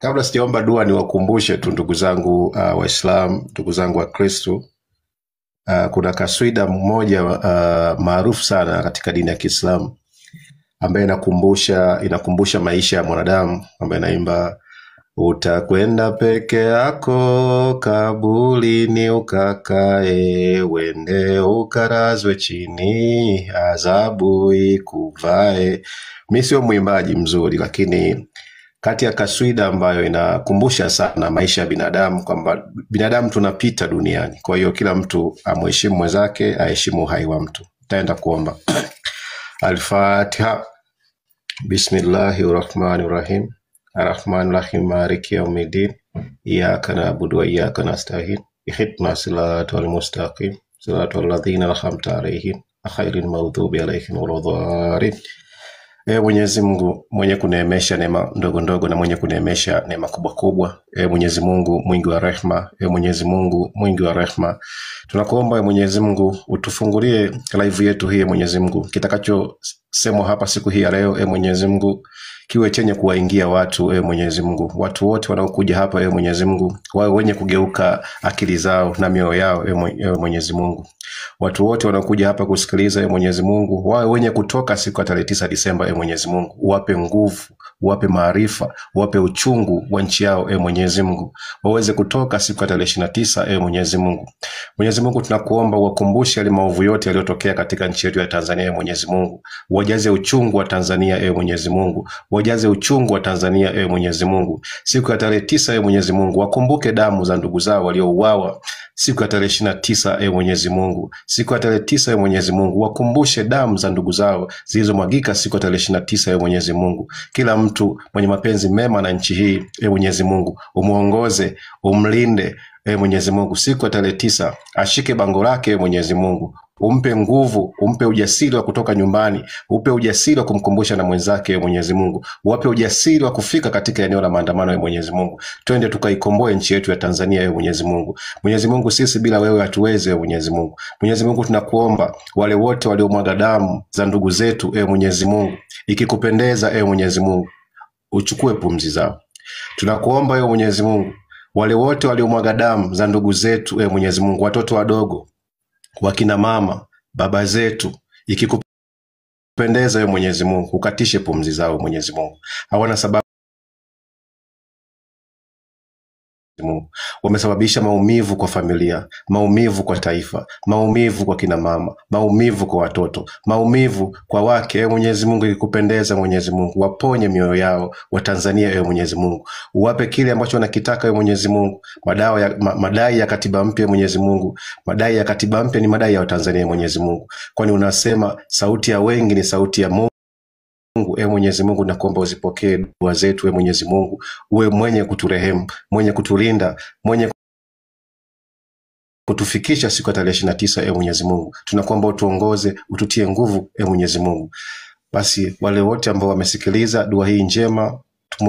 Kabla sijaomba dua niwakumbushe tu ndugu zangu Waislamu, ndugu zangu wa Kristo. Kuna kaswida mmoja maarufu sana katika dini ya Kiislamu ambaye inakumbusha maisha ya mwanadamu, ambaye inaimba utakwenda peke yako kabulini ukakae, wende ukarazwe chini adhabu ikuvae. Mimi sio mwimbaji mzuri, lakini kati ya kaswida ambayo inakumbusha sana maisha ya binadamu, kwamba binadamu tunapita duniani. Kwa hiyo kila mtu amheshimu mwenzake, aheshimu uhai wa mtu. Taenda kuomba. Al-Fatiha. Bismillahirrahmanirrahim. Ar-Rahmanir-Rahim. Maliki yawmiddin. Iyyaka na'budu wa iyyaka nasta'in. Ihdinas siratal mustaqim. Siratal ladzina an'amta 'alaihim ghairil maghdubi 'alaihim waladdallin. Mwenyezi Mungu mwenye kuneemesha neema ndogo ndogo na mwenye kuneemesha neema kubwa kubwa. Mwenyezi Mungu mwingi wa rehema. Mwenyezi Mungu mwingi wa rehema. Tunakuomba Mwenyezi Mungu utufungulie live yetu hii Mwenyezi Mungu. Kitakacho semwa hapa siku hii ya leo Mwenyezi Mungu kiwe chenye kuwaingia watu Mwenyezi Mungu. Watu wote wanaokuja hapa Mwenyezi Mungu wawe wenye kugeuka akili zao na mioyo yao Mwenyezi Mungu. Watu wote wanaokuja hapa kusikiliza Mwenyezi Mungu wawe wenye kutoka siku ya tarehe 9 Disemba Mwenyezi Mungu. Uwape nguvu, uwape maarifa, uwape uchungu wa nchi yao Mwenyezi Mungu. Waweze kutoka siku ya tarehe 29 Mwenyezi Mungu. Mwenyezi Mungu tunakuomba uwakumbushe yale maovu yote yaliyotokea katika nchi yetu ya Tanzania Mwenyezi Mungu. Wajaze uchungu wa Tanzania Mwenyezi Mungu. Wajaze uchungu wa Tanzania Mwenyezi Mungu. Siku ya tarehe 9 Mwenyezi Mungu wakumbuke damu za ndugu zao waliouawa siku ya tarehe 29 Mwenyezi Mungu. Siku ya tarehe 9 Mwenyezi Mungu wakumbushe damu za ndugu zao zilizomwagika siku ya tarehe 29 Mwenyezi Mungu. Kila mtu mwenye mapenzi mema na nchi hii Mwenyezi Mungu umuongoze, umlinde Mwenyezi Mungu. Siku ya tarehe 9 ashike bango lake Mwenyezi Mungu. Umpe nguvu, umpe ujasiri wa kutoka nyumbani, umpe ujasiri wa kumkumbusha na mwenzake Mwenyezi Mungu. Wape ujasiri wa kufika katika eneo la maandamano Mwenyezi Mungu. Twende tukaikomboe nchi yetu ya Tanzania Mwenyezi Mungu. Mwenyezi Mungu, sisi bila wewe hatuwezi Mwenyezi Mungu. Mwenyezi Mungu tunakuomba wale wote waliomwaga damu za ndugu zetu Mwenyezi Mungu, ikikupendeza Mwenyezi Mungu uchukue pumzi zao. Tunakuomba Mwenyezi Mungu wale wote waliomwaga damu za ndugu zetu Mwenyezi Mungu, watoto wadogo, wakina mama, baba zetu, ikikupendeza Mwenyezi Mungu ukatishe pumzi zao Mwenyezi Mungu. Hawana sababu Mungu. Wamesababisha maumivu kwa familia, maumivu kwa taifa, maumivu kwa kina mama, maumivu kwa watoto, maumivu kwa wake Mwenyezi Mungu. Ikikupendeza Mwenyezi Mungu waponye mioyo yao wa Tanzania Mwenyezi Mungu. Uwape kile ambacho wanakitaka Mwenyezi Mungu. Madai ya katiba mpya Mwenyezi Mungu. Madai ya katiba mpya ni madai ya Tanzania Mwenyezi Mungu. Kwani unasema sauti ya wengi ni sauti ya Mungu. Mwenyezi Mungu nakuomba uzipokee dua zetu Mwenyezi Mungu. Uwe mwenye kuturehemu, mwenye kutulinda, mwenye kutufikisha siku ya tarehe 29 Mwenyezi Mungu. Tunakuomba utuongoze, ututie nguvu Mwenyezi Mungu. Basi wale wote ambao wamesikiliza dua hii njema,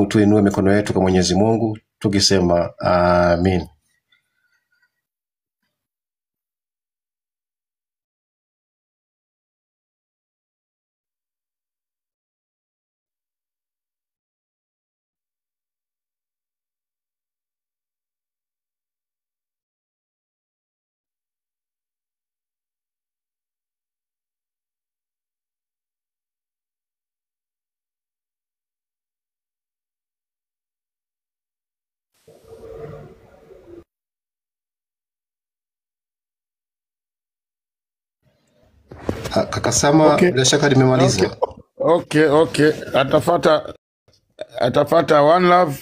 tuinue mikono yetu kwa Mwenyezi Mungu tukisema amin. Kaka Sama, bila shaka nimemaliza. Okay. Atafata One Love.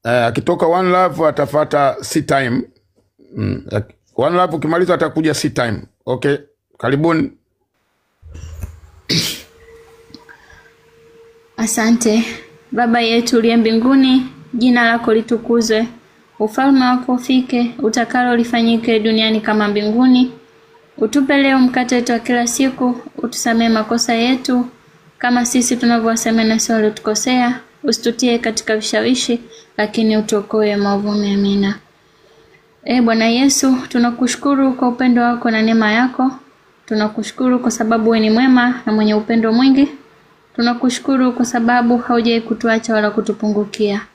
Akitoka One Love atafata C Time. One Love ukimaliza atakuja C Time. Okay, karibuni. Asante. Baba yetu uliye mbinguni, jina lako litukuzwe. Ufalme wako ufike, utakalo lifanyike duniani kama mbinguni. Utupe leo mkate wetu wa kila siku, utusamee makosa yetu kama sisi tunavyowasamehe na sisi waliotukosea, usitutie katika vishawishi lakini utuokoe maovuni. Amina. Bwana Yesu, tunakushukuru kwa upendo wako na neema yako. Tunakushukuru kwa sababu wewe ni mwema na mwenye upendo mwingi. Tunakushukuru kwa sababu haujai kutuacha wala kutupungukia.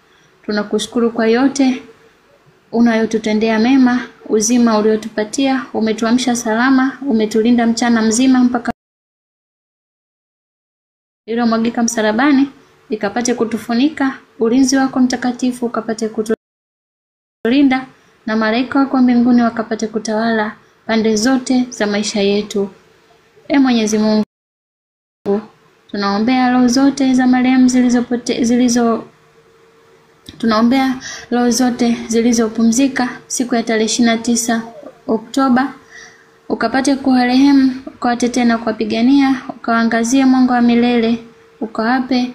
Tunakushukuru kwa yote unayotutendea mema, uzima uliotupatia, umetuamsha salama, umetulinda mchana mzima mpaka ilo mwagika msalabani ikapate kutufunika, ulinzi wako mtakatifu ukapate kutulinda, na malaika wako mbinguni wakapate kutawala pande zote za maisha yetu. Mwenyezi Mungu, tunaombea roho zote za marehemu tunaombea roho zote zilizopumzika siku ya tarehe 29 Oktoba, ukapate kuwarehemu, ukawatetee na kuwapigania, ukawaangazie mwanga wa milele, ukawape,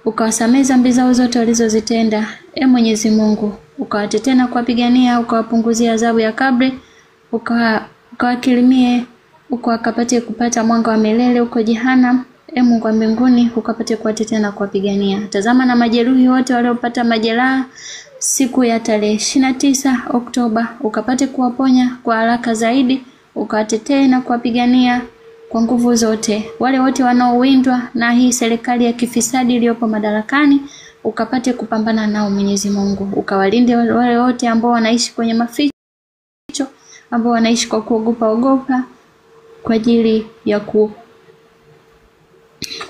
ukawasamehe dhambi zao zote walizozitenda. Mwenyezi Mungu, ukawatetee na kuwapigania, ukawapunguzia adhabu ya kabri, ukawakirimie, ukawakapate kupata mwanga wa milele uko Jehanamu. Mungu wa mbinguni, ukapate kuwatetea na kuwapigania. Tazama na majeruhi wote waliopata majeraha siku ya tarehe 29 Oktoba, ukapate kuwaponya kwa haraka zaidi, ukawatetee na kuwapigania kwa nguvu zote. Wale wote wanaowindwa na hii serikali ya kifisadi iliyopo madarakani, ukapate kupambana nao Mwenyezi Mungu. Ukawalinde wale wote ambao wanaishi kwenye maficho, ambao wanaishi kwa kuogopa kwa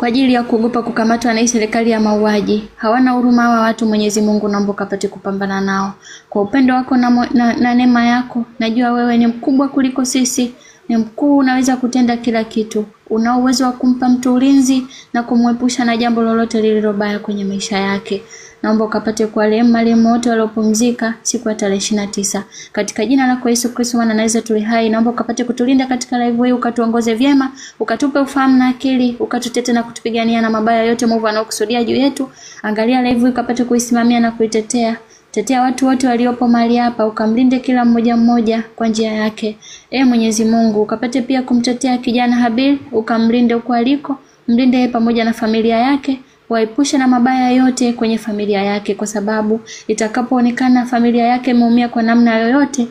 ajili ya kuogopa kukamatwa na hii serikali ya mauaji. Hawana huruma wa watu Mwenyezi Mungu, naomba ukapate kupambana nao. Kwa upendo wako na neema yako, najua wewe ni mkubwa kuliko sisi, ni mkuu, unaweza kutenda kila kitu. Una uwezo wa kumpa mtu ulinzi na kumwepusha na jambo lolote lililobaya kwenye maisha yake. Naomba ukapate kuwarehemu marehemu wote waliopumzika siku ya tarehe 29. Katika jina lako Yesu Kristo mwana naweza tuli hai, naomba ukapate kutulinda katika live hii, ukatuongoze vyema, ukatupe ufahamu na akili, ukatutete na kutupigania na mabaya yote mwovu anaokusudia juu yetu. Angalia live hii ukapate kuisimamia na kuitetea. Tetea watu wote waliopo mahali hapa, ukamlinde kila mmoja kwa njia yake. Mwenyezi Mungu, ukapate pia kumtetea kijana Habil, ukamlinde huko aliko, mlinde yeye pamoja na familia yake, waepushe na mabaya yote kwenye familia yake, kwa sababu itakapoonekana familia yake imeumia kwa namna yoyote,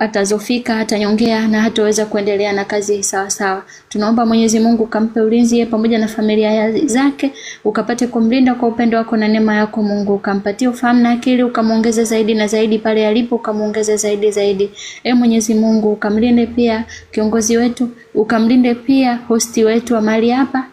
atazofika, hatanyongea na hataweza kuendelea na kazi sawa. Tunaomba Mwenyezi Mungu kampe ulinzi yeye pamoja na familia zake, ukapate kumlinda kwa upendo wako na neema yako Mungu, ukampatie ufahamu na akili, ukamuongeze zaidi na zaidi pale alipo, ukamuongeze zaidi. Mwenyezi Mungu, ukamlinde pia kiongozi wetu, ukamlinde pia hosti wetu wa mahali hapa,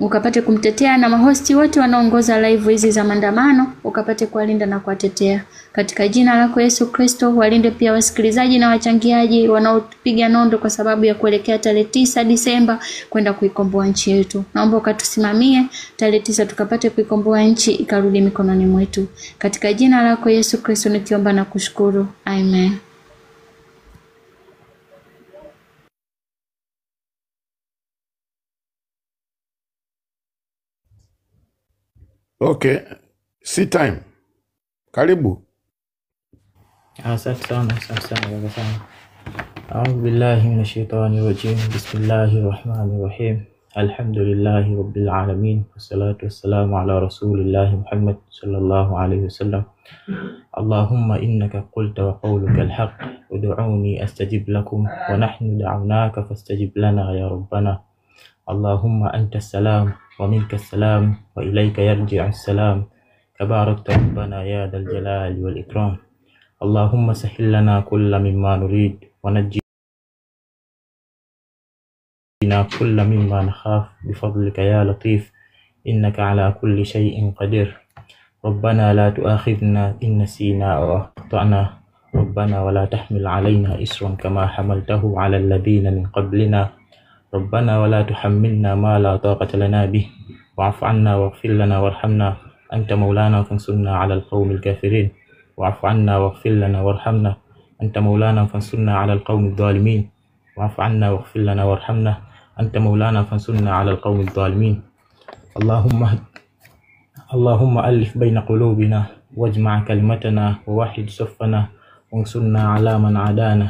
ukapate kumtetea na mahosti wote wanaongoza live hizi za maandamano, ukapate kuwalinda na kuwatetea. Katika jina lako Yesu Kristo, walinde pia wasikilizaji na wachangiaji wanaopiga nondo kwa sababu ya kuelekea tarehe 9 Disemba kwenda kuikomboa nchi yetu. Naomba ukatusimamie tarehe 9 tukapate kuikomboa nchi ikarudi mikononi mwetu. Katika jina lako Yesu Kristo nikiomba na kushukuru. Amen. Okay, see time. Karibu. Asante sana kaka sana. A'udhu billahi minash shaitani rajim. Bismillahir rahmanir rahim. Alhamdulillahi rabbil alamin. Wassalatu wassalamu ala rasulillahi Muhammad sallallahu alayhi wasallam. Allahumma innaka qulta wa qawluka alhaq. Ud'uni astajib lakum wa nahnu da'awnaka fastajib lana ya rabbana. Allahumma anta salam wa minka salam wa ilayka yarji'u salam. Tabarakta rabbana ya dal jalali wal ikram. Allahumma sahhil lana kulla mimma nurid wa najjina kulla mimma nakhaf bifadlika ya latif innaka ala kulli shay'in qadir. Rabbana la tu'akhidhna in nasina aw akhtana. Rabbana wa la tahmil alayna isran kama hamaltahu ala alladhina min qablina. Rabbana wa la tuhammilna ma la taqata lana bih wa'fu 'anna waghfir lana warhamna anta maulana fansurna 'ala alqawmil kafirin. واعف عنا واغفر لنا وارحمنا أنت مولانا فانصرنا على القوم الظالمين. واعف عنا واغفر لنا وارحمنا أنت مولانا فانصرنا على القوم الظالمين. اللهم ألف بين قلوبنا واجمع كلمتنا ووحد صفنا وانصرنا على من عادانا.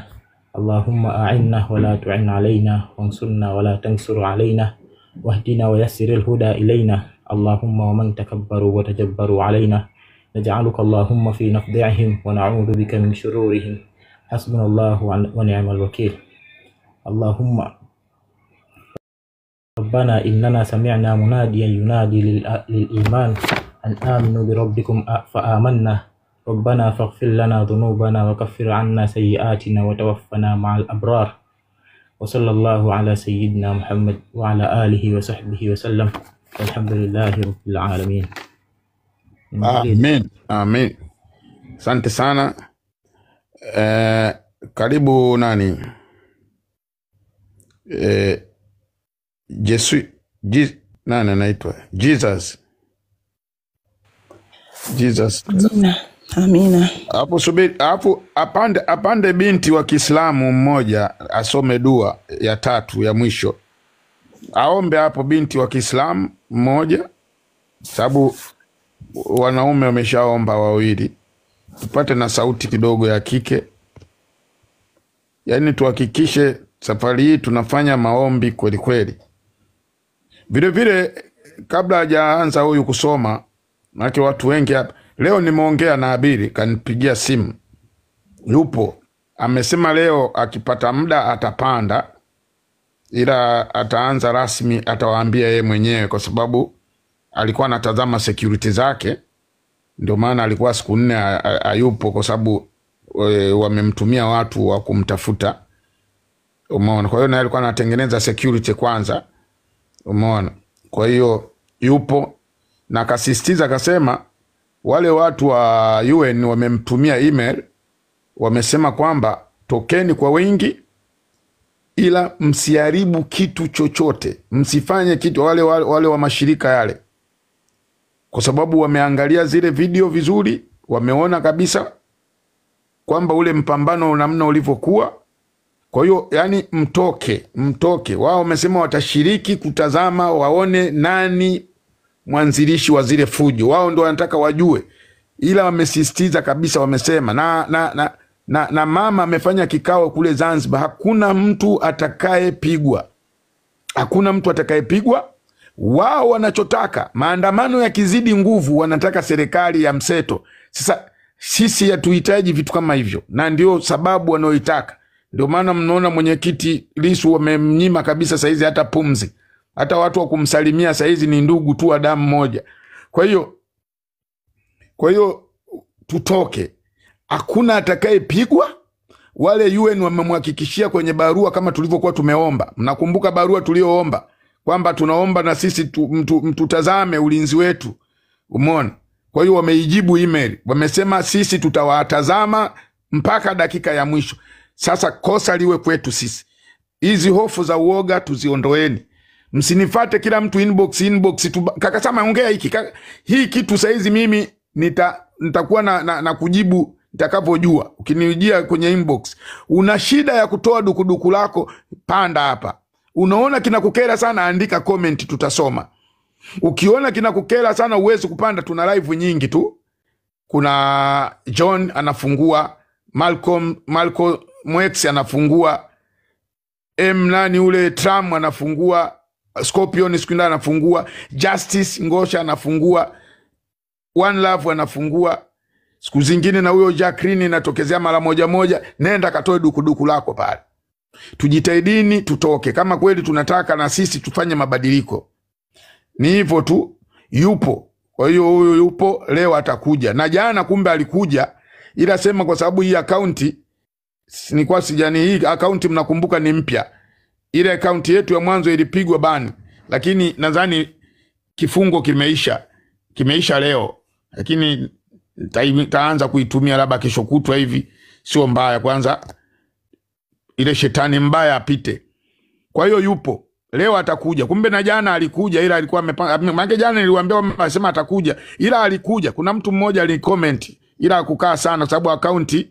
اللهم أعنا ولا تعن علينا وانصرنا ولا تنصر علينا واهدنا ويسر الهدى إلينا. اللهم ومن تكبروا وتجبروا علينا نجعلك اللهم في نفضعهم ونعوذ بك من شرورهم. حسبنا الله ونعم الوكيل. اللهم ربنا إننا سمعنا مناديا ينادي للإيمان أن آمنوا بربكم فآمنا ربنا فاغفر لنا ذنوبنا وكفر عنا سيئاتنا وتوفنا مع الأبرار وصلى الله على سيدنا محمد وعلى آله وصحبه وسلم والحمد لله رب العالمين. Amen. Amen. Asante sana. Karibu nani? Nani anaitwa? Jesus. Amina. Hapo subiri, hapo apande binti wa Kiislamu mmoja asome dua ya 3 ya mwisho. Aombe hapo binti wa Kiislamu mmoja, sababu wanaume wameshaomba wawili. Tupate na sauti kidogo ya kike. Yaani tuhakikishe safari hii tunafanya maombi kweli kweli. Vile vile kabla hajaanza huyu kusoma, maana watu wengi hapa leo nimeongea na Abiri, kanipigia simu. Yupo, amesema leo akipata muda atapanda, ila ataanza rasmi atawaambia yeye mwenyewe, kwa sababu alikuwa anatazama security zake. Ndio maana alikuwa siku 4 hayupo, kwa sababu wamemtumia watu wa kumtafuta. Umeona? Kwa hiyo naye alikuwa anatengeneza security kwanza. Umeona? Kwa hiyo yupo, na akasisitiza akasema wale watu wa UN wamemtumia email, wamesema kwamba tokeni kwa wingi, ila msiharibu kitu chochote, msifanye kitu wale wa mashirika yale, kwa sababu wameangalia zile video vizuri, wameona kabisa kwamba ule mpambano namna ulivyokuwa. Kwa hiyo yani mtoke. Wao wamesema watashiriki kutazama waone nani mwanzilishi wa zile fujo. Wao ndio wanataka wajue, ila wamesisitiza kabisa, wamesema na mama amefanya kikao kule Zanzibar, hakuna mtu atakayepigwa. Hakuna mtu atakayepigwa. Wao wanachotaka, maandamano yakizidi nguvu, wanataka serikali ya mseto. Sasa sisi hatuhitaji vitu kama hivyo, na ndio sababu wanaoitaka. Ndio maana mnaona mwenyekiti Lissu wamemnyima kabisa saizi hata pumzi. Hata watu wa kumsalimia saizi ni ndugu tu wa damu moja. Kwa hiyo tutoke. Hakuna atakayepigwa. Wale UN wamemhakikishia kwenye barua kama tulivyokuwa tumeomba. Mnakumbuka barua tulioomba kwamba tunaomba na sisi mtutazame ulinzi wetu. Umeona? Kwa hiyo wameijibu email. Wamesema sisi tutawatazama mpaka dakika ya mwisho. Sasa kosa liwe kwetu sisi. Hizi hofu za uoga tuziondoeni. Msinifate kila mtu inbox kaka Sama ongea hiki. Hii kitu saizi mimi nitakuwa na kujibu nitakapojua. Ukinijia kwenye inbox, una shida ya kutoa dukuduku lako, panda hapa. Unaona kinakukera sana, andika comment, tutasoma. Ukiona kinakukera sana uwezi kupanda, tuna live nyingi tu. Kuna John anafungua, Malcolm Mwex anafungua, nani ule Trump anafungua, Scorpion Skwinda anafungua, Justice Ngosha anafungua, One Love anafungua. Siku zingine na huyo Jacqueline inatokezea mara moja. Nenda katoe dukuduku lako pale. Tujitahidini tutoke. Kama kweli tunataka na sisi tufanye mabadiliko. Ni hivyo tu. Yupo. Kwa hiyo huyo yupo, leo atakuja. Na jana kumbe alikuja, ila sema kwa sababu hii akaunti ni kwa sijani, hii akaunti mnakumbuka ni mpya. Ile akaunti yetu ya mwanzo ilipigwa ban, lakini nadhani kifungo kimeisha leo. Lakini taanza kuitumia labda kesho kutwa hivi, sio mbaya, kwanza ile shetani mbaya apite. Kwa hiyo yupo, leo atakuja. Kumbe na jana alikuja, ila alikuwa amepanga. Maana jana niliwaambia wasema atakuja, ila alikuja. Kuna mtu mmoja alicomment, ila kukaa sana kwa sababu akaunti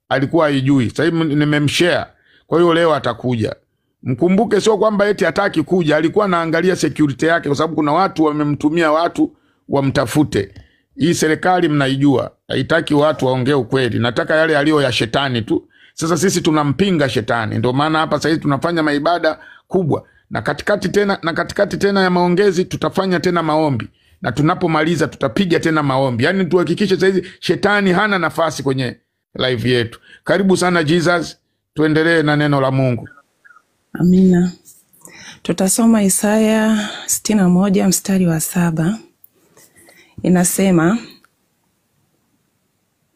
alikuwa haijui. Sasa hivi nimemshare. Kwa hiyo leo atakuja. Mkumbuke sio kwamba eti hataki kuja, alikuwa anaangalia security yake, kwa sababu kuna watu wamemtumia watu wamtafute. Hii serikali mnaijua, haitaki watu waongee ukweli. Nataka yale yaliyo ya shetani tu. Sasa sisi tunampinga shetani. Ndio maana hapa sasa hivi tunafanya maibada kubwa. Na katikati tena ya maongezi tutafanya tena maombi. Na tunapomaliza tutapiga tena maombi. Yaani tuhakikishe sasa hivi shetani hana nafasi kwenye live yetu. Karibu sana Jesus. Tuendelee na neno la Mungu. Amina. Tutasoma Isaya 61 mstari wa 7. Inasema,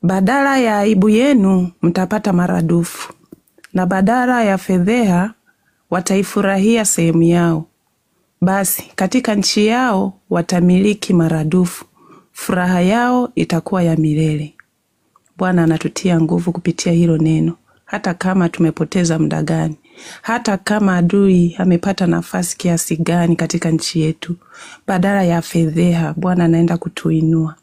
badala ya aibu yenu mtapata maradufu, na badala ya fedheha wataifurahia sehemu yao. Basi katika nchi yao watamiliki maradufu, furaha yao itakuwa ya milele. Bwana anatutia nguvu kupitia hilo neno. Hata kama tumepoteza muda gani, hata kama adui amepata nafasi kiasi gani katika nchi yetu, badala ya fedheha Bwana anaenda kutuinua.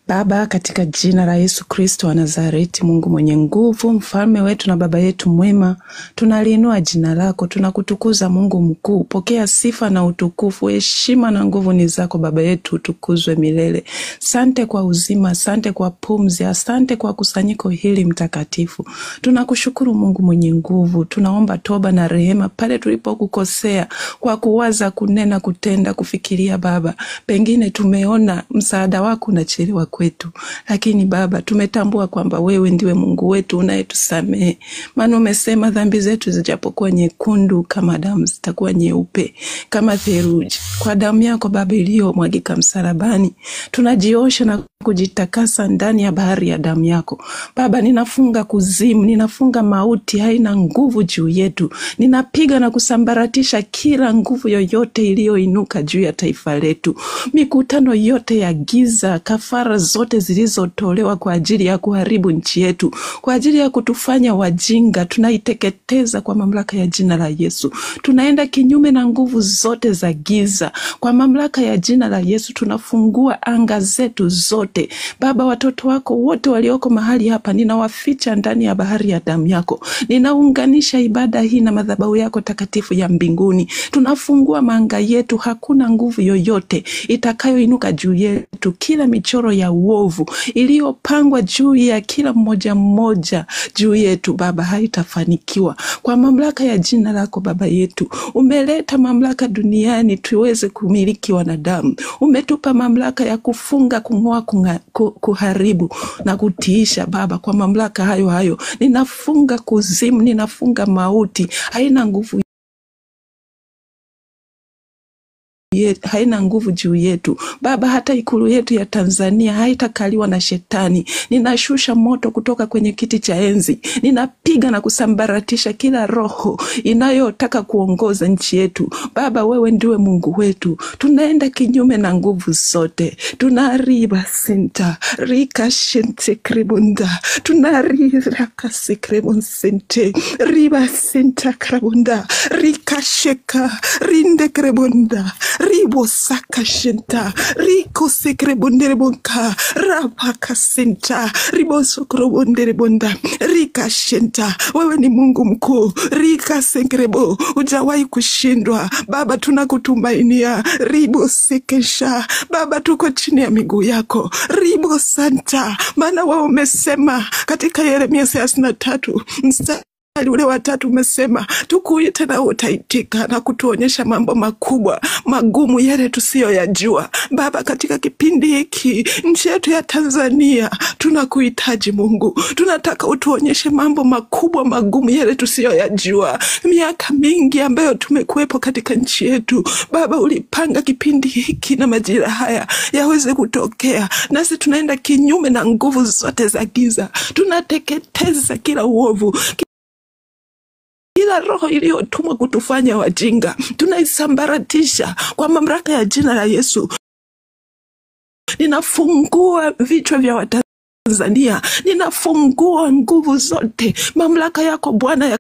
Baba, katika jina la Yesu Kristo wa Nazareti, Mungu mwenye nguvu, mfalme wetu na baba yetu mwema, tunaliinua jina lako, tunakutukuza Mungu mkuu. Pokea sifa na utukufu, heshima na nguvu ni zako baba yetu, utukuzwe milele. Asante kwa uzima, asante kwa pumzi, asante kwa kusanyiko hili mtakatifu. Tunakushukuru Mungu mwenye nguvu, tunaomba toba na rehema pale tulipokukosea kwa kuwaza, kunena, kutenda, kufikiria Baba. Pengine tumeona msaada wako unachelewa kwetu, lakini Baba tumetambua kwamba wewe ndiwe Mungu wetu unayetusamehe. Maana umesema dhambi zetu zijapokuwa nyekundu kama damu zitakuwa nyeupe kama theluji. Kwa damu yako Baba iliyomwagika msalabani, tunajiosha na kujitakasa ndani ya bahari ya damu yako. Baba, ninafunga kuzimu, ninafunga mauti, haina nguvu juu yetu. Ninapiga na kusambaratisha kila nguvu yoyote iliyoinuka juu ya taifa letu. Mikutano yote ya giza, kafara zote zilizotolewa kwa ajili ya kuharibu nchi yetu, kwa ajili ya kutufanya wajinga, tunaiteketeza kwa mamlaka ya jina la Yesu. Tunaenda kinyume na nguvu zote za giza. Kwa mamlaka ya jina la Yesu tunafungua anga zetu zote. Baba, watoto wako wote walioko mahali hapa ninawaficha ndani ya bahari ya damu yako. Ninaunganisha ibada hii na madhabahu yako takatifu ya mbinguni. Tunafungua manga yetu, hakuna nguvu yoyote itakayoinuka juu yetu. Kila michoro ya uovu iliyopangwa juu ya kila mmoja juu yetu Baba haitafanikiwa. Kwa mamlaka ya jina lako Baba yetu, umeleta mamlaka duniani tuweze kumiliki wanadamu. Umetupa mamlaka ya kufunga, kung'oa, kuharibu na kutiisha Baba. Kwa mamlaka hayo ninafunga kuzimu, ninafunga mauti, haina nguvu haina nguvu juu yetu Baba. Hata ikulu yetu ya Tanzania haitakaliwa na shetani. Ninashusha moto kutoka kwenye kiti cha enzi, ninapiga na kusambaratisha kila roho inayotaka kuongoza nchi yetu Baba. Wewe ndiwe Mungu wetu, tunaenda kinyume na nguvu zote. Tunariba senta rika shente kribunda, tunarira kasi kribonsente riba senta kribunda rika sheka rinde kribunda ribo saka shenta riko sekre bondere bonka rapaka senta ribo sokro bondere bonda rika shenta. Wewe ni Mungu mkuu, rika sekrebo, hujawahi kushindwa Baba. Tunakutumainia ribo sekesha Baba, tuko chini ya miguu yako ribo santa. Maana wewe umesema katika Yeremia 33 mstari ule wa 3 umesema tukuite na utaitika na kutuonyesha mambo makubwa magumu yale tusiyoyajua Baba. Katika kipindi hiki nchi yetu ya Tanzania tunakuhitaji Mungu, tunataka utuonyeshe mambo makubwa magumu yale tusiyoyajua. Miaka mingi ambayo tumekuepo katika nchi yetu Baba, ulipanga kipindi hiki na majira haya yaweze kutokea, nasi tunaenda kinyume na nguvu zote za giza. Tunateketeza kila uovu, kila roho iliyotumwa kutufanya wajinga tunaisambaratisha kwa mamlaka ya jina la Yesu. Ninafungua vichwa vya Watanzania, ninafungua nguvu zote. Mamlaka yako Bwana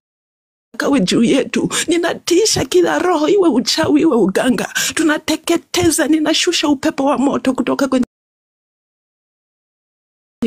kawe juu yetu. Ninatisha kila roho, iwe uchawi iwe uganga, tunateketeza. Ninashusha upepo wa moto kutoka kwenye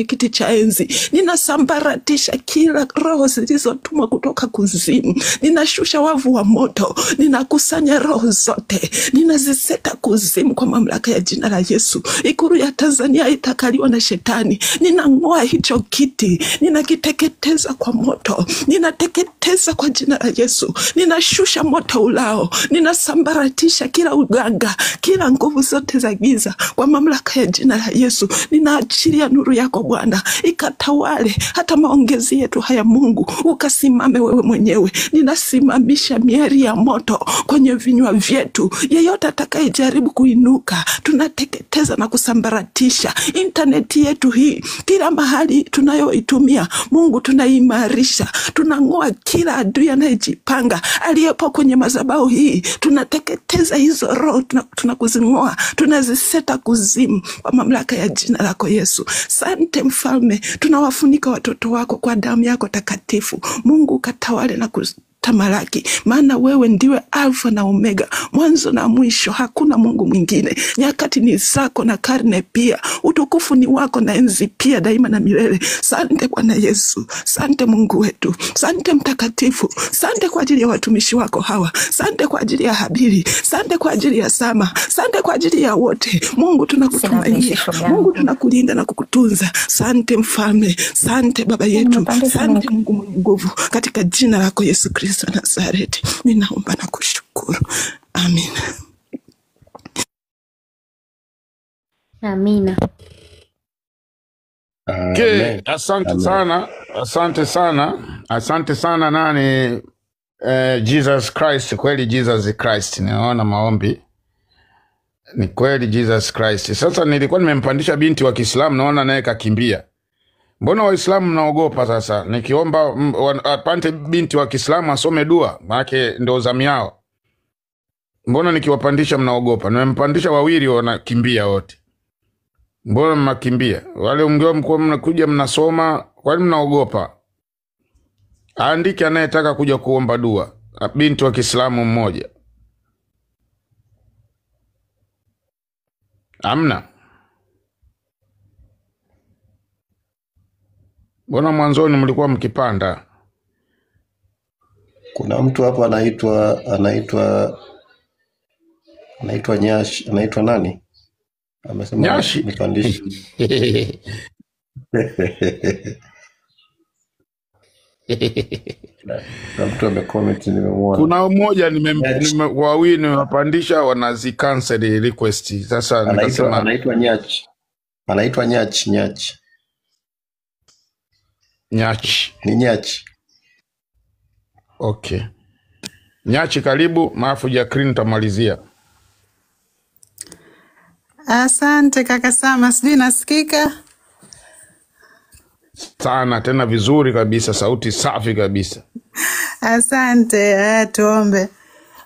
kiti cha enzi. Ninasambaratisha kila roho zilizotumwa kutoka kuzimu. Ninashusha wavu wa moto, ninakusanya roho zote, ninaziseta kuzimu kwa mamlaka ya jina la Yesu. Ikulu ya Tanzania itakaliwa na shetani. Ninang'oa hicho kiti, ninakiteketeza kwa moto, ninateketeza kwa jina la Yesu. Ninashusha moto ulao, ninasambaratisha kila uganga, kila nguvu zote za giza kwa mamlaka ya jina la Yesu. Ninaachilia nuru yako Bwana, ikatawale hata maongezi yetu haya Mungu, ukasimame wewe mwenyewe. Ninasimamisha miali ya moto kwenye vinywa vyetu. Yeyote atakayejaribu kuinuka, tunateketeza na kusambaratisha. Interneti yetu hii, kila mahali tunayoitumia Mungu, tunaimarisha. Tunang'oa kila adui anayejipanga aliyepo kwenye madhabahu hii. Tunateketeza hizo roho, tunakuzing'oa, tunaziseta kuzimu kwa mamlaka ya jina lako Yesu. Sante Mfalme, tunawafunika watoto wako kwa damu yako takatifu. Mungu katawale na tamalaki, maana wewe ndiwe Alfa na Omega, mwanzo na mwisho. Hakuna Mungu mwingine. Nyakati ni zako na karne pia. Utukufu ni wako na enzi pia, daima na milele. Sante Bwana Yesu. Sante Mungu wetu. Sante Mtakatifu. Sante kwa ajili ya watumishi wako hawa. Sante kwa ajili ya Habili. Sante kwa ajili ya Sama. Sante kwa ajili ya wote. Mungu tunakutumainia. Mungu tunakulinda na kukutunza. Sante Mfalme. Sante Baba yetu. Sante Mungu mwenye nguvu. Katika jina lako Yesu Kristo Nazareti, ninaomba na kushukuru. Amina. Amina. Okay, asante sana nani Jesus Christ. Kweli Jesus Christ, ninaona maombi ni kweli Jesus Christ. Sasa nilikuwa nimempandisha binti wa Kiislamu, naona naye kakimbia. Mbona Waislamu mnaogopa sasa? Nikiomba apande binti wa Kiislamu asome dua, maana ndio zamu yao. Mbona nikiwapandisha mnaogopa? Nimempandisha wawili wanakimbia wote. Mbona mnakimbia? Wale mngeo mko mnakuja mnasoma, kwani mnaogopa? Andike anayetaka kuja kuomba dua, binti wa Kiislamu mmoja. Amna. Mbona mwanzoni mlikuwa mkipanda? Kuna mtu hapa anaitwa Nyash, anaitwa nani? Amesema Nyashi. nipandishe. Na mtu amecomment nimemwona. Kuna mmoja wawili nimewapandisha wanazi-cancel request. Sasa nikasema anaitwa Nyach. Anaitwa Nyach. Nyachi. Ni Nyachi. Okay. Nyachi karibu, maafu Jacqueline tamalizia. Asante kaka Sama, sijui nasikika? Sana, tena vizuri kabisa, sauti safi kabisa. Asante, tuombe.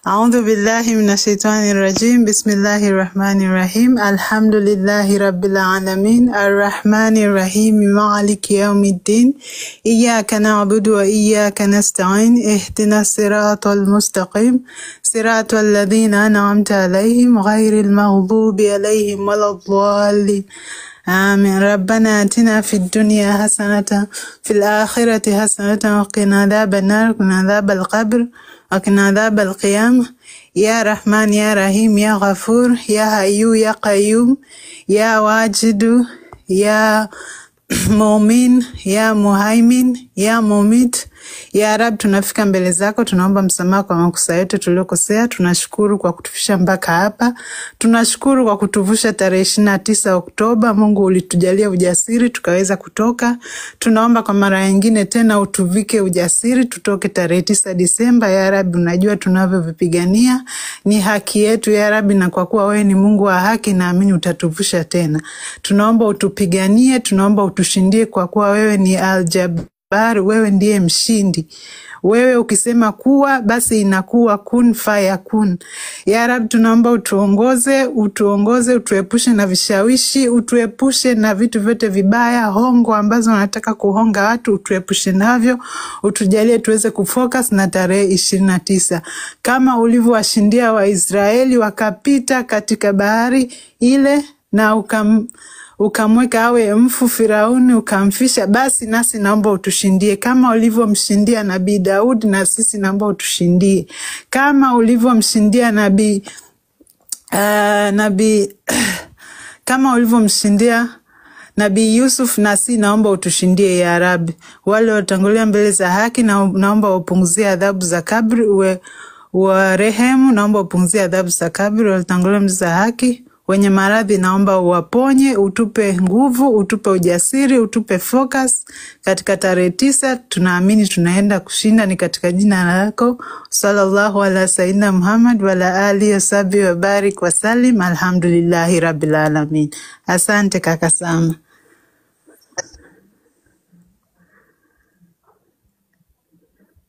أعوذ بالله من الشيطان الرجيم بسم الله الرحمن الرحيم الحمد لله رب العالمين الرحمن الرحيم مالك يوم الدين إياك نعبد وإياك نستعين اهدنا الصراط المستقيم صراط الذين أنعمت عليهم غير المغضوب عليهم ولا الضالين آمين. ربنا آتنا في الدنيا حسنة في الآخرة حسنة وقنا عذاب النار وقنا عذاب القبر وقنا عذاب القيامة يا رحمن يا رحيم يا غفور يا حي يا قيوم يا واجد يا مؤمن يا مهيمن يا مميت ya Rab, tunafika mbele zako, tunaomba msamaha kwa makosa yetu tuliyokosea. Tunashukuru kwa kutufisha mpaka hapa. Tunashukuru kwa kutuvusha tarehe 29 Oktoba. Mungu ulitujalia ujasiri tukaweza kutoka. Tunaomba kwa mara nyingine tena utuvike ujasiri tutoke tarehe 9 Disemba. Ya Rab, unajua tunavyovipigania ni haki yetu ya Rab, na kwa kuwa wewe ni Mungu wa haki, naamini utatuvusha tena. Tunaomba utupiganie, tunaomba utushindie kwa kuwa wewe ni Al-Jabbar. Wewe ndiye mshindi. Wewe ukisema kuwa, basi inakuwa, kun fayakun. Ya Rab, tunaomba utuongoze, utuepushe na vishawishi, utuepushe na vitu vyote vibaya, hongo ambazo wanataka kuhonga watu, utuepushe navyo, utujalie tuweze kufocus na tarehe 29. Kama ulivyowashindia Waisraeli wakapita katika bahari ile na ukamweka awe mfu Firauni, ukamfisha, basi nasi naomba utushindie. Kama ulivyomshindia Nabii Daudi, na sisi naomba utushindie. Kama ulivyomshindia kama ulivyomshindia Nabii Yusuf, nasi naomba utushindie ya Rabbi. Wale watangulia mbele za haki, naomba upunguzie adhabu za kabri, uwe wa rehemu, naomba upunguzie adhabu za kabri. Wale watangulia mbele za haki, Wenye maradhi naomba uwaponye, utupe nguvu, utupe ujasiri, utupe focus. Katika tarehe 9 tunaamini tunaenda kushinda, ni katika jina lako. Sallallahu ala sayyidina Muhammad wa ala alihi wasahbihi wa barik wa salim. Alhamdulillahi rabbil alamin. Asante kaka Sama.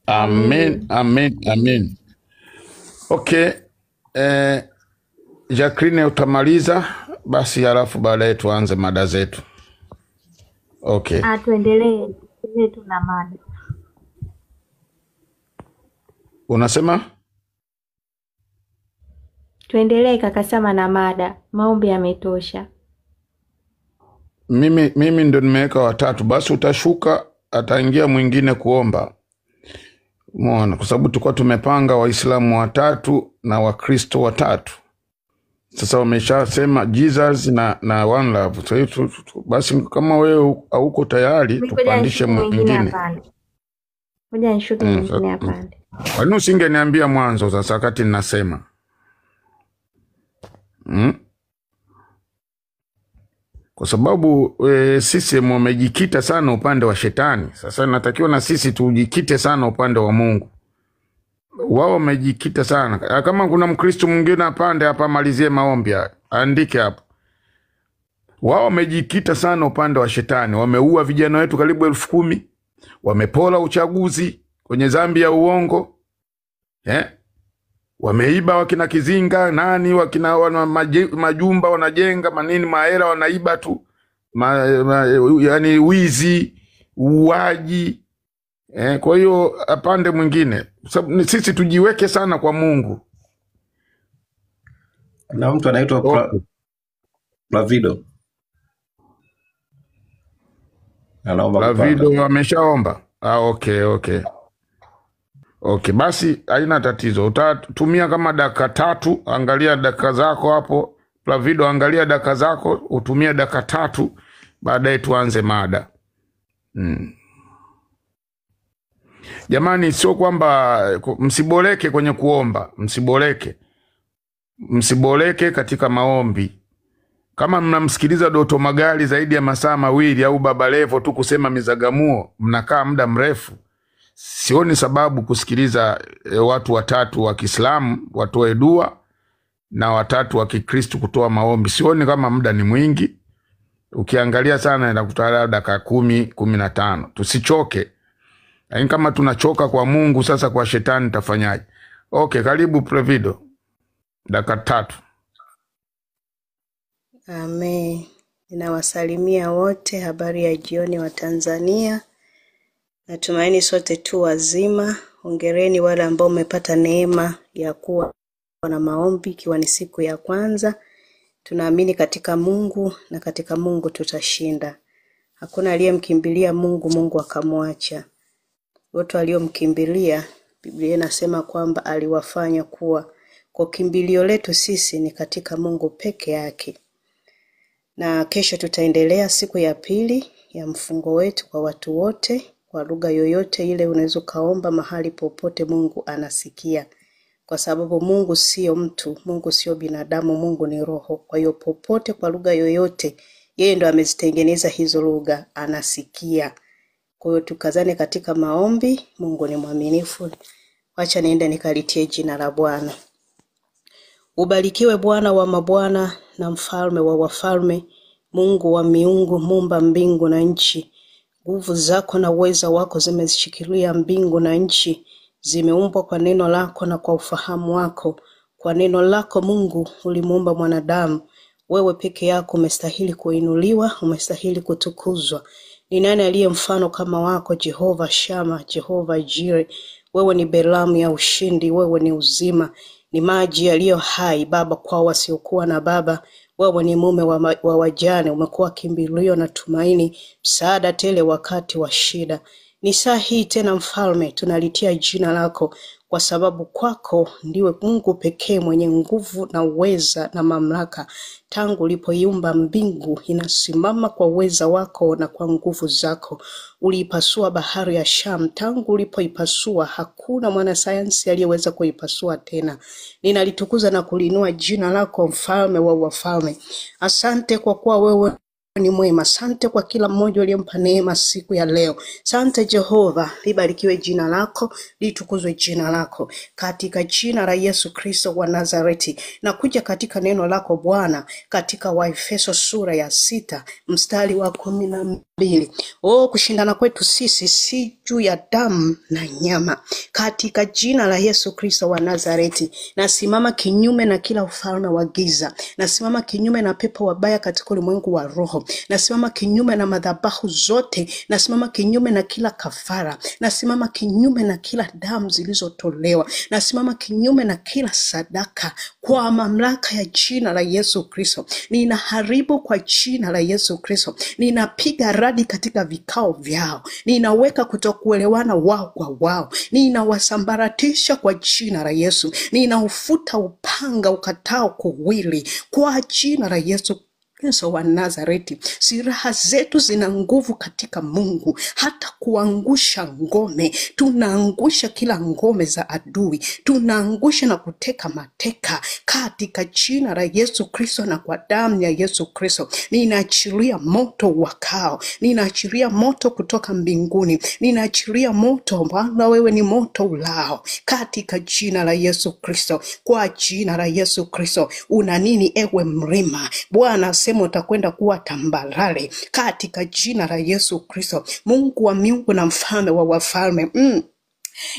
Amen, amen, amen. Okay, Jacqueline utamaliza basi, halafu baadaye tuanze mada zetu. Okay. Tuendelee zetu na mada. Unasema? Tuendelee kaka Sama na mada. Maombi yametosha. Mimi ndo nimeweka watatu, basi utashuka ataingia mwingine kuomba. Muona, kwa sababu tulikuwa tumepanga Waislamu 3 na Wakristo 3. Sasa wameshasema Jesus na One Love. So basi kama wewe hauko tayari tupandishe mwingine. Ngoja nishuke mwingine apande. Kwa nini usingeniambia mwanzo sasa wakati ninasema? Kwa sababu sisi mmejikita sana upande wa shetani. Sasa natakiwa na sisi tujikite sana upande wa Mungu. Wao wamejikita sana. Kama kuna Mkristo mwingine apande hapa malizie maombi, andike hapo. Wao wamejikita sana upande wa shetani. Wameua vijana wetu karibu 10,000. Wamepola uchaguzi kwenye dhambi ya uongo. Wameiba wakina Kizinga, nani wakina majumba wanajenga, manini mahela wanaiba tu. Yani wizi, uwaji. Kwa hiyo apande mwingine. Sisi tujiweke sana kwa Mungu. Na mtu anaitwa Plavido. Plavido ameshaomba. Okay. Okay, basi haina tatizo. Utatumia kama dakika 3, angalia dakika zako hapo. Plavido, angalia dakika zako, utumie dakika 3, baadaye tuanze mada. Jamani, sio kwamba msiboleke kwenye kuomba, msiboleke katika maombi. Kama mnamsikiliza Doto Magali zaidi ya masaa 2 au Baba Levo tu kusema mizagamuo, mnakaa muda mrefu, sioni sababu kusikiliza watu 3 wa Kiislamu watoe dua na 3 wa Kikristo kutoa maombi. Sioni kama muda ni mwingi. Ukiangalia sana inakutana dakika 10, 15. Tusichoke. Yaani kama tunachoka kwa Mungu, sasa kwa shetani tafanyaje? Okay, karibu Plavido. Dakika 3. Amen. Ninawasalimia wote, habari ya jioni wa Tanzania. Natumaini sote tu wazima. Hongereni wale ambao mmepata neema ya kuwa na maombi ikiwa ni siku ya kwanza. Tunaamini katika Mungu na katika Mungu tutashinda. Hakuna aliyemkimbilia Mungu, Mungu akamwacha. Wote waliomkimbilia, Biblia inasema kwamba aliwafanya kuwa. Kwa kimbilio letu sisi ni katika Mungu peke yake. Na kesho tutaendelea siku ya 2 ya mfungo wetu kwa watu wote, kwa lugha yoyote ile unaweza kaomba mahali popote, Mungu anasikia. Kwa sababu Mungu sio mtu, Mungu sio binadamu, Mungu ni roho. Kwa hiyo popote kwa lugha yoyote, yeye ndo amezitengeneza hizo lugha, anasikia. Kwa hiyo tukazane katika maombi, Mungu ni mwaminifu. Wacha niende nikalitie jina la Bwana. Ubarikiwe Bwana wa mabwana na mfalme wa wafalme, Mungu wa miungu, muumba mbingu na nchi. Nguvu zako na uweza wako zimezishikilia mbingu na nchi. Zimeumbwa kwa neno lako na kwa ufahamu wako. Kwa neno lako Mungu ulimuumba mwanadamu. Wewe peke yako umestahili kuinuliwa, umestahili kutukuzwa. Ni nani aliye mfano kama wako, Jehova Shama, Jehova Jire? Wewe ni belamu ya ushindi, wewe ni uzima, ni maji yaliyo hai Baba kwa wasiokuwa na baba. Wewe ni mume wa wajane, umekuwa kimbilio na tumaini, msaada tele wakati wa shida. Ni saa hii tena mfalme tunalitia jina lako kwa sababu kwako ndiwe Mungu pekee mwenye nguvu na uweza na mamlaka. Tangu ulipoiumba mbingu inasimama kwa uweza wako na kwa nguvu zako. Uliipasua bahari ya Shamu, tangu ulipoipasua hakuna mwanasayansi aliyeweza kuipasua tena. Ninalitukuza na kulinua jina lako, mfalme wa wafalme. Asante kwa kuwa wewe ni mwema. Asante kwa kila mmoja aliyempa neema siku ya leo. Asante Jehova, libarikiwe jina lako, litukuzwe jina lako. Katika jina la Yesu Kristo wa Nazareti, na kuja katika neno lako Bwana, katika Waefeso sura ya 6 mstari wa 12. Kushindana kwetu sisi si juu ya damu na nyama. Katika jina la Yesu Kristo wa Nazareti, nasimama kinyume na kila ufalme wa giza. Nasimama kinyume na pepo wabaya katika ulimwengu wa roho. Nasimama kinyume na madhabahu zote. Nasimama kinyume na kila kafara. Nasimama kinyume na kila damu zilizotolewa. Nasimama kinyume na kila sadaka kwa mamlaka ya jina la Yesu Kristo. Ninaharibu kwa jina la Yesu Kristo. Ninapiga radi katika vikao vyao. Ninaweka kutokuelewana wao kwa wao. Ninawasambaratisha kwa jina la Yesu. Ninaufuta upanga ukatao kuwili kwa jina la Yesu Kristo wa Nazareti. Silaha zetu zina nguvu katika Mungu, hata kuangusha ngome. Tunaangusha kila ngome za adui. Tunaangusha na kuteka mateka katika jina la Yesu Kristo na kwa damu ya Yesu Kristo. Ninaachilia moto wakao. Ninaachilia moto kutoka mbinguni. Ninaachilia moto, maana wewe ni moto ulao, katika jina la Yesu Kristo. Kwa jina la Yesu Kristo. Una nini ewe mlima? Bwana sema utakwenda kuwa tambarare katika jina la Yesu Kristo. Mungu wa miungu na mfalme wa wafalme.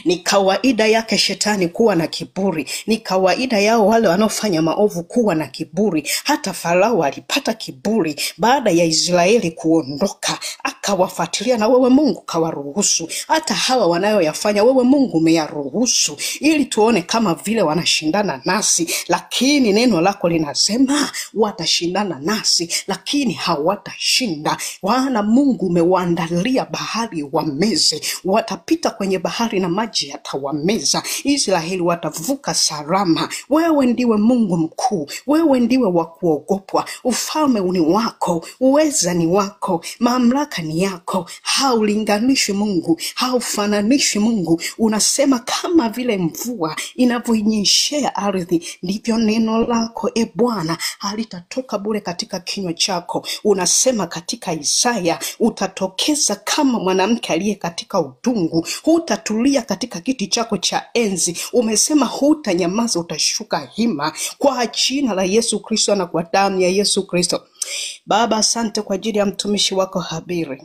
Ni kawaida yake shetani kuwa na kiburi. Ni kawaida yao wale wanaofanya maovu kuwa na kiburi. Hata Farao alipata kiburi baada ya Israeli kuondoka, akawafuatilia, na wewe Mungu kawaruhusu. Hata hawa wanayoyafanya wewe Mungu umeyaruhusu ili tuone kama vile wanashindana nasi, lakini neno lako linasema watashindana nasi lakini hawatashinda. Wana Mungu umewaandalia bahari wameze. Watapita kwenye bahari na maji yatawameza. Israeli watavuka salama. Wewe ndiwe Mungu mkuu. Wewe ndiwe wa kuogopwa. Ufalme ni wako, uweza ni wako, mamlaka ni yako. Haulinganishi Mungu, haufananishi Mungu. Unasema kama vile mvua inavyonyeshea ardhi, ndivyo neno lako Bwana halitatoka bure katika kinywa chako. Unasema katika Isaya, utatokeza kama mwanamke aliye katika utungu. Hutatulia katika kiti chako cha enzi. Umesema hutanyamaza, utashuka hima kwa jina la Yesu Kristo na kwa damu ya Yesu Kristo. Baba, asante kwa ajili ya mtumishi wako Habiri.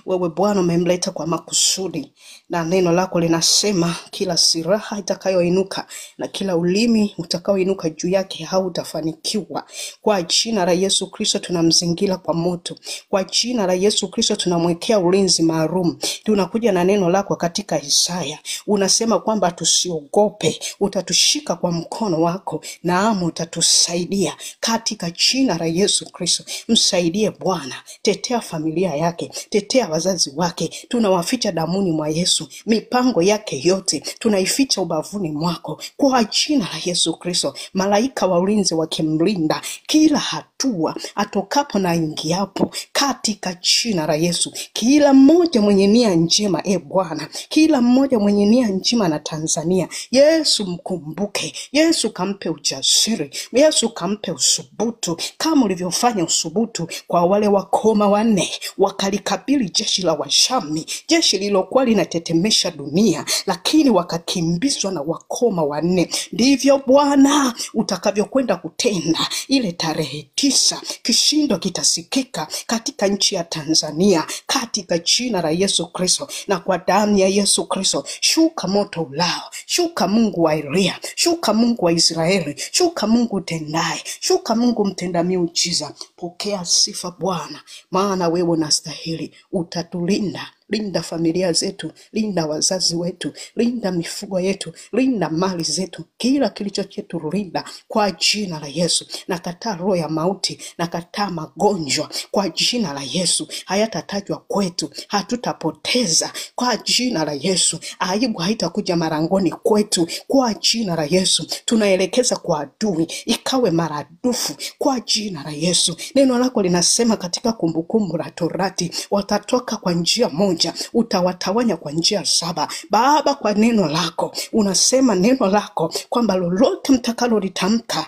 Wewe Bwana umemleta kwa makusudi, na neno lako linasema kila silaha itakayoinuka na kila ulimi utakaoinuka juu yake hautafanikiwa. Kwa jina la Yesu Kristo tunamzingira kwa moto. Kwa jina la Yesu Kristo tunamwekea ulinzi maalum. Tunakuja na neno lako katika Isaya. Unasema kwamba tusiogope, utatushika kwa mkono wako, naam utatusaidia katika jina la Yesu Kristo. Msaidie Bwana, tetea familia yake, tetea wazazi wake. Tunawaficha damuni mwa Yesu. Mipango yake yote tunaificha ubavuni mwako kwa jina la Yesu Kristo. Malaika wa ulinzi wakimlinda kila hatua atokapo na ingiapo katika jina la Yesu. Kila mmoja mwenye nia njema Bwana, kila mmoja mwenye nia njema na Tanzania, Yesu mkumbuke. Yesu kampe ujasiri. Yesu kampe usubutu kama ulivyofanya usubutu kwa wale wakoma 4 wakalikabili jeshi la Washami, jeshi lilokuwa linatetemesha dunia, lakini wakakimbizwa na wakoma 4. Ndivyo Bwana utakavyokwenda kutenda ile tarehe 9. Kishindo kitasikika katika nchi ya Tanzania katika jina la Yesu Kristo na kwa damu ya Yesu Kristo. Shuka moto ulao. Shuka Mungu wa Elia. Shuka Mungu wa Israeli. Shuka Mungu tendaye. Shuka Mungu mtenda miujiza. Pokea sifa Bwana, maana wewe unastahili. Utatulinda, linda familia zetu, linda wazazi wetu, linda mifugo yetu, linda mali zetu, kila kilicho chetu linda kwa jina la Yesu. Nakataa roho ya mauti, nakataa magonjwa kwa jina la Yesu. Hayatatajwa kwetu, hatutapoteza kwa jina la Yesu. Aibu haitakuja marangoni kwetu kwa jina la Yesu. Tunaelekeza kwa adui ikawe maradufu kwa jina la Yesu. Neno lako linasema katika Kumbukumbu la Torati, watatoka kwa njia moja, utawatawanya kwa njia 7. Baba, kwa neno lako unasema neno lako kwamba lolote mtakalo litamka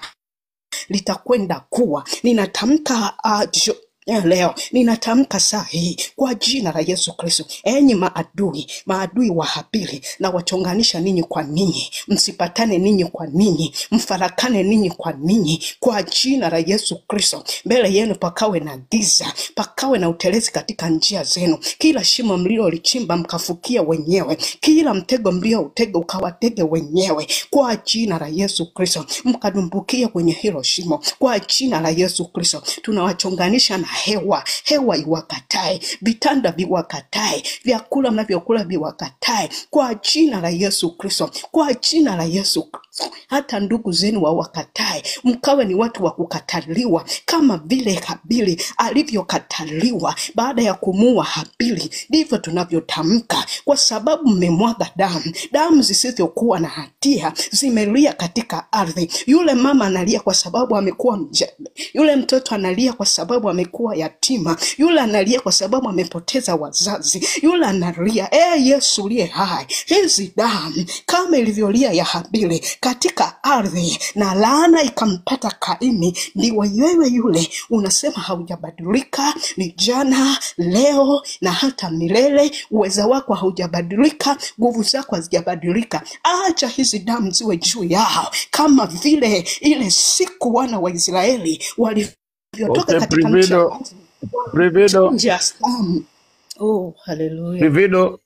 litakwenda kuwa. Ninatamka leo, ninatamka saa hii kwa jina la Yesu Kristo, enyi maadui wa Habili, na wachonganisha ninyi kwa ninyi, msipatane ninyi kwa ninyi, mfarakane ninyi kwa ninyi kwa jina la Yesu Kristo. Mbele yenu pakawe na giza, pakawe na utelezi katika njia zenu. Kila shimo mlilolichimba mkafukia wenyewe, kila mtego mlioutega ukawatege wenyewe kwa jina la Yesu Kristo. Mkadumbukia kwenye hilo shimo kwa jina la Yesu Kristo. Tunawachonganisha na hewa iwakatae, vitanda viwakatae, vyakula mnavyokula viwakatae kwa jina la Yesu Kristo, kwa jina la Yesu Kristo. Hata ndugu zenu wawakatae, mkawe ni watu wa kukataliwa kama vile Habili alivyokataliwa baada ya kumuua Habili. Ndivyo tunavyotamka, kwa sababu mmemwaga damu zisizokuwa na hatia zimelia katika ardhi. Yule mama analia kwa sababu amekuwa mjane, yule mtoto analia kwa sababu amekuwa yatima, yule analia kwa sababu amepoteza wazazi, yule analia. Yesu uliye hai, hizi damu kama ilivyolia ya Habili katika ardhi na laana ikampata Kaini, ndiwe wewe yule unasema haujabadilika, ni jana, leo na hata milele. Uweza wako haujabadilika, nguvu zako hazijabadilika. Acha hizi damu ziwe juu yao kama vile ile siku wana wa Israeli walivyotoka katika nchi ya Prevedo. Oh, hallelujah. Prevedo.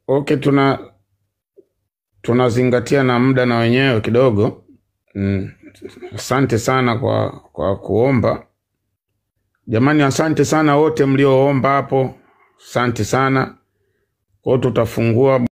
Okay, tunazingatia na muda na wenyewe kidogo. Asante sana kwa kuomba. Jamani, asante sana wote mlioomba hapo. Asante sana. Kwa tutafungua